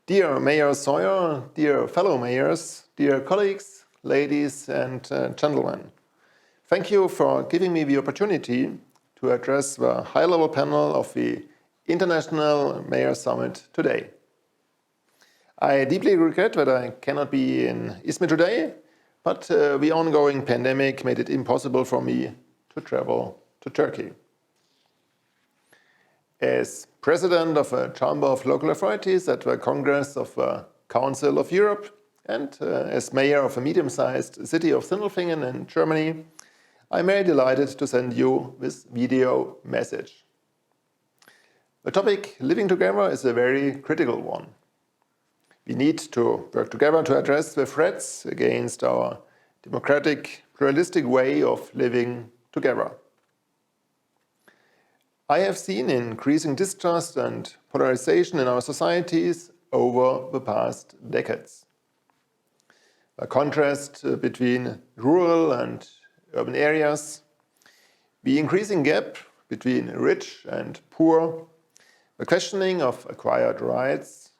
Dear Mayor Sawyer, dear fellow mayors, dear colleagues, ladies and gentlemen, thank you for giving me the opportunity to address the high-level panel of the International Mayor Summit today. I deeply regret that I cannot be in Izmir today, but the ongoing pandemic made it impossible for me to travel to Turkey. As President of a Chamber of Local Authorities at the Congress of the Council of Europe and as Mayor of a medium-sized city of Sindelfingen in Germany, I'm very delighted to send you this video message. The topic living together is a very critical one. We need to work together to address the threats against our democratic, pluralistic way of living together. I have seen increasing distrust and polarization in our societies over the past decades. A contrast between rural and urban areas, the increasing gap between rich and poor, the questioning of acquired rights,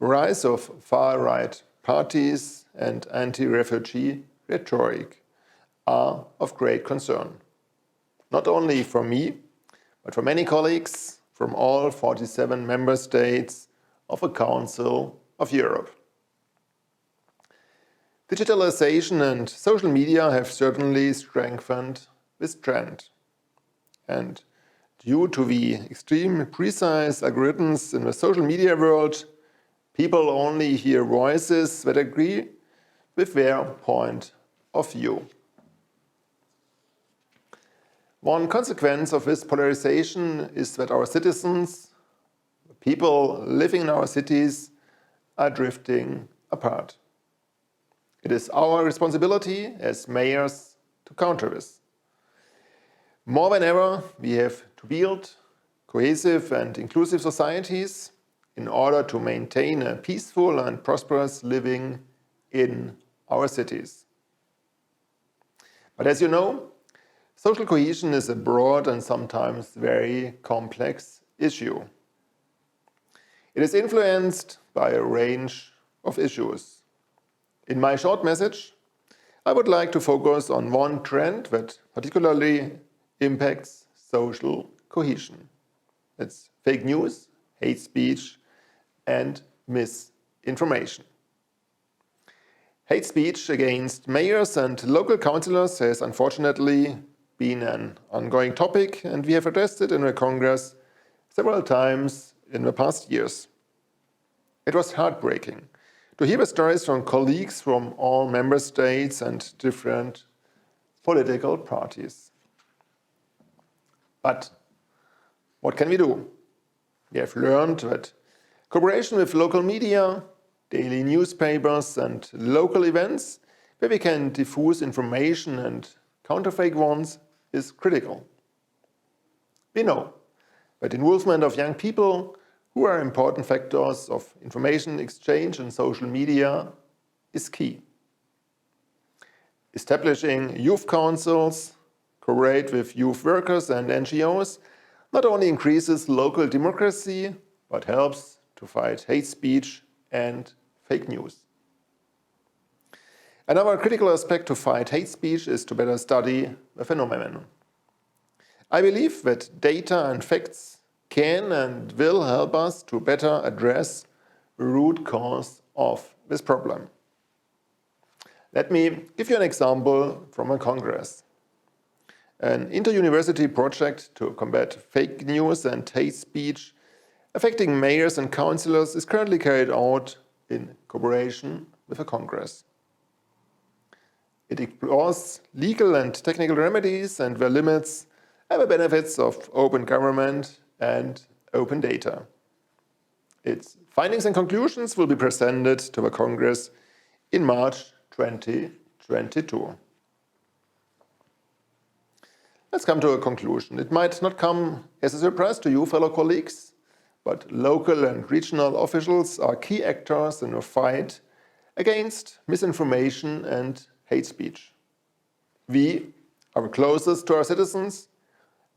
the rise of far-right parties and anti-refugee rhetoric are of great concern. Not only for me, but for many colleagues from all 47 member states of the Council of Europe. Digitalization and social media have certainly strengthened this trend. And due to the extreme precise algorithms in the social media world, people only hear voices that agree with their point of view. One consequence of this polarization is that our citizens, the people living in our cities, are drifting apart. It is our responsibility as mayors to counter this. More than ever, we have to build cohesive and inclusive societies in order to maintain a peaceful and prosperous living in our cities. But as you know, social cohesion is a broad and sometimes very complex issue. It is influenced by a range of issues. In my short message, I would like to focus on one trend that particularly impacts social cohesion. It's fake news, hate speech, and misinformation. Hate speech against mayors and local councillors has unfortunately been an ongoing topic, and we have addressed it in the Congress several times in the past years. It was heartbreaking to hear the stories from colleagues from all member states and different political parties. But what can we do? We have learned that cooperation with local media, daily newspapers and local events where we can diffuse information and counterfeit ones is critical. We know that involvement of young people who are important factors of information exchange and social media is key. Establishing youth councils, cooperate with youth workers and NGOs not only increases local democracy, but helps to fight hate speech and fake news. Another critical aspect to fight hate speech is to better study the phenomenon. I believe that data and facts can and will help us to better address the root cause of this problem. Let me give you an example from a Congress. An inter-university project to combat fake news and hate speech affecting mayors and councillors is currently carried out in cooperation with a Congress. It explores legal and technical remedies and their limits and the benefits of open government and open data. Its findings and conclusions will be presented to the Congress in March 2022. Let's come to a conclusion. It might not come as a surprise to you, fellow colleagues, but local and regional officials are key actors in the fight against misinformation and hate speech. We are closest to our citizens,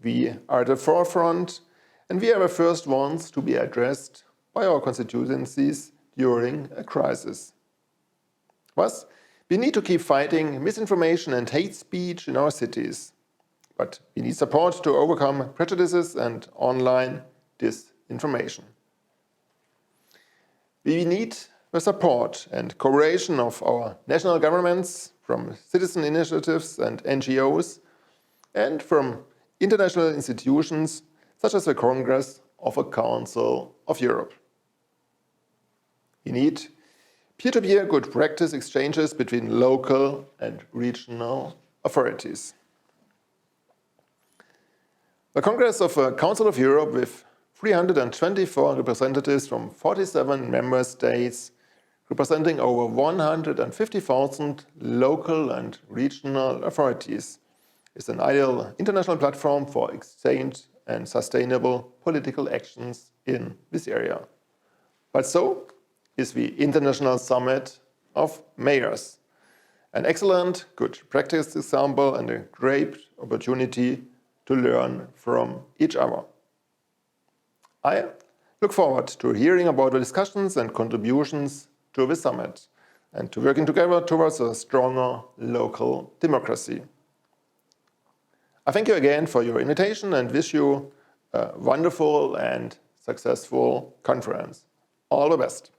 we are at the forefront, and we are the first ones to be addressed by our constituencies during a crisis. Thus, we need to keep fighting misinformation and hate speech in our cities. But we need support to overcome prejudices and online disinformation. We need the support and cooperation of our national governments, from citizen initiatives and NGOs, and from international institutions such as the Congress of the Council of Europe. We need peer-to-peer good practice exchanges between local and regional authorities. The Congress of the Council of Europe, with 324 representatives from 47 member states, representing over 150,000 local and regional authorities, is an ideal international platform for exchange and sustainable political actions in this area. But so is the International Summit of Mayors, an excellent good practice example and a great opportunity to learn from each other. I look forward to hearing about the discussions and contributions to the summit and to working together towards a stronger local democracy. I thank you again for your invitation and wish you a wonderful and successful conference. All the best.